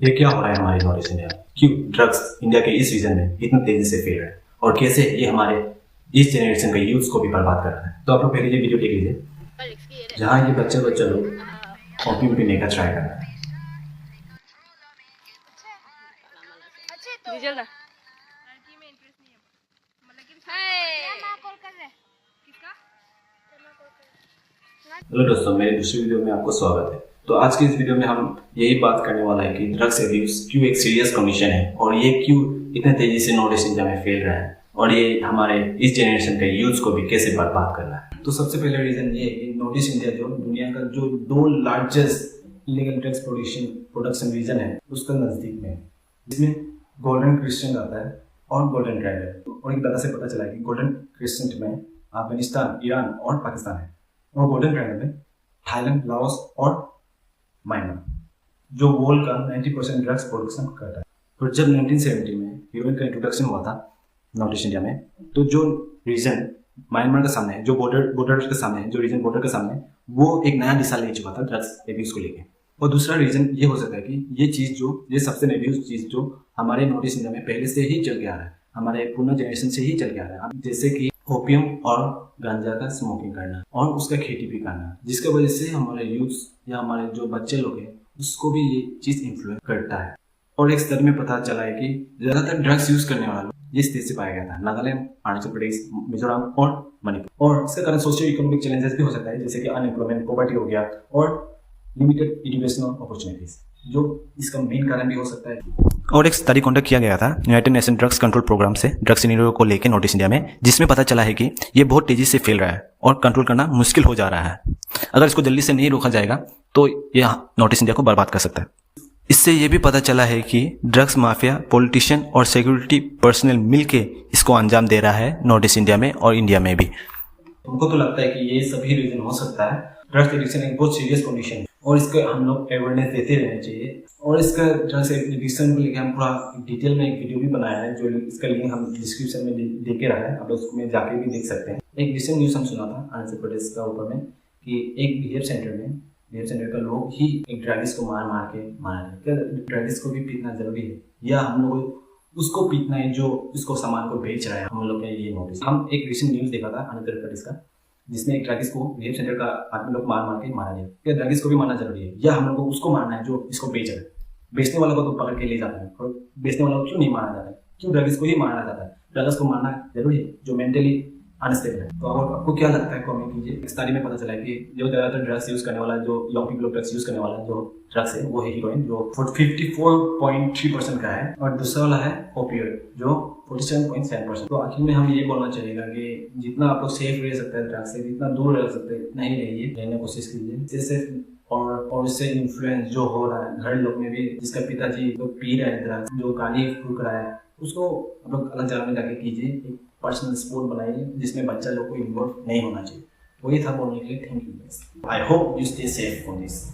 ये क्या हो रहा है हमारे नॉर्थ ईस्ट इंडिया में? क्यों ड्रग्स इंडिया के इस रीजन में इतनी तेजी से फैल रहा है और कैसे ये हमारे इस जनरेशन के यूथ को भी बर्बाद कर रहा है? तो आप लोग पहले ये वीडियो देख लीजिए जहाँ ये बच्चे लोग ओपीएम पीने का ट्राई कर रहा है। हेलो दोस्तों, मेरे दूसरी वीडियो में आपको स्वागत है। तो आज की इस वीडियो में हम यही बात करने वाला है कि ड्रग्स एब्यूज क्यों एक सीरियस कंडीशन है और ये क्यों इतने तेजी से नॉर्थ ईस्ट इंडिया में फैल रहा है और ये हमारे इस जनरेशन के यूथ को भी कैसे बर्बाद कर रहा है। तो सबसे पहले रीजन ये है कि नॉर्थ ईस्ट इंडिया जो दुनिया का जो 2 largest illegal drugs production region है उसका नजदीक में है, जिसमें गोल्डन क्रिस्टेंट आता है और गोल्डन ट्रायंगल। और एक तरह से पता चला है कि गोल्डन क्रिस्टेंट में अफगानिस्तान, ईरान और पाकिस्तान है और गोल्डन ट्रायंगल में थाईलैंड, लाओस और म्यांमार, जो वर्ल्ड का 90% ड्रग्स प्रोडक्शन करता है। और जब 1970 में हीरोइन का इंट्रोडक्शन हुआ था नॉर्थ ईस्ट इंडिया में, तो जो रीजन म्यांमार के सामने है, जो बॉर्डर के सामने है, जो रीजन बॉर्डर के सामने, वो एक नया दिशा ले चुका था ड्रग्स एब्यूज को लेके। और दूसरा रीजन ये हो सकता है कि ये सबसे एब्यूज चीज जो हमारे नॉर्थ ईस्ट इंडिया में पहले से ही चल के आ रहा है, हमारे पूर्ण जनरेशन से ही चल के आ रहा है, जैसे कि ओपियम और गांजा का स्मोकिंग करना और उसका खेती भी करना, जिसके वजह से हमारे यूथ या हमारे जो बच्चे लोग हैं उसको भी ये चीज इन्फ्लुएंस करता है। और एक स्टडी में पता चला है कि ज्यादातर ड्रग्स यूज करने वाला लोग इस देश से पाया गया था, नागालैंड, अरुणाचल प्रदेश, मिजोरम और मणिपुर। और इसके कारण सोशियो इकोनॉमिक चैलेंजेस भी हो सकता है, जैसे कि अनएम्प्लॉयमेंट, पॉवर्टी हो गया और लिमिटेड एजुकेशनल अपॉर्चुनिटीज, जो इसका मेन कारण भी हो सकता है। और एक स्टडी कंडक्ट किया गया था United Nation drugs control program से ड्रग्स सिनेरियो को लेकर नॉर्थ ईस्ट इंडिया में, जिसमें पता चला है कि ये बहुत तेजी से फैल रहा है और कंट्रोल करना मुश्किल हो जा रहा है। अगर इसको जल्दी से नहीं रोका जाएगा तो ये नॉर्थ ईस्ट इंडिया को बर्बाद कर सकता है। इससे ये भी पता चला है कि ड्रग्स माफिया, पॉलिटिशियन और सिक्योरिटी पर्सनल मिलके इसको अंजाम दे रहा है नॉर्थ ईस्ट इंडिया में और इंडिया में भी। हमको तो लगता है कि ये सभी रीजन हो सकता है। ड्रग्स एडिक्शन एक बहुत सीरियस कंडीशन है और इसका हम लोग अवेयरनेस देते रहना चाहिए। और इसका ड्रग्स एडिक्शन को लेकर हम पूरा डिटेल में एक वीडियो भी बनाया है, जो इसका लिंक हम डिस्क्रिप्शन में दे के रहा है, आप लोग उसमें जाके भी देख सकते हैं। एक रिसेंट न्यूज़ हम सुना था अरुणाचल प्रदेश का ऊपर में कि एक बिहेव सेंटर का लोग ही एक ड्रग्स को मार के मारा है। क्या ड्रग्स को भी पीना जरूरी है या हम लोग उसको पीतना है जो इसको सामान को बेच रहा है? हम लोग का ये नोटिस, हम एक रिसेंट न्यूज़ देखा था अरुणाचल प्रदेश का, जिसमें एक ड्रग्स को बिहेव सेंटर का आदमी लोग मार के मारा गया। क्या ड्रग्स को भी मारना जरूरी है या हम लोग को उसको मारना है जो इसको बेच रहा है? बेचने वाला को तो पकड़ के ले जाता है और बेचने वाला को क्यों नहीं मारा जाता है? क्यों ड्रग्स को ही मारा जाता है? ड्रग्स को मारना जरूरी है जो मेंटली अनस्टेबल है। तो अगर आपको क्या लगता है कमेंट कीजिए। एक स्टडी में पता चला है कि जो ज़्यादातर ड्रग्स यूज करने वाला, जो यंग पीपल ड्रग्स यूज करने वाला जो ड्रग्स है वो है हीरोइन, जो 54.3% का है, और दूसरा वाला है ओपियोइड जो 47.7%। तो आखिर में हम ये बोलना चाहिएगा कि जितना आप लोग सेफ रह सकते हैं ड्रग्स से, जितना दूर रह सकते हैं नहीं रहिए, रहने की कोशिश कीजिए। जैसे और इससे इन्फ्लुएंस जो हो रहा है घर लोग में भी, जिसका पिताजी तो पी रहे हैं ड्रग्स, जो गाली फूक रहा है, उसको आप लोग अलग जगह में जाके कीजिए। एक पर्सनल स्पोर्ट बनाइए जिसमें बच्चा लोग को इन्वॉल्व नहीं होना चाहिए। वही था बोलने के लिए। Thank you. I hope you stay safe on this.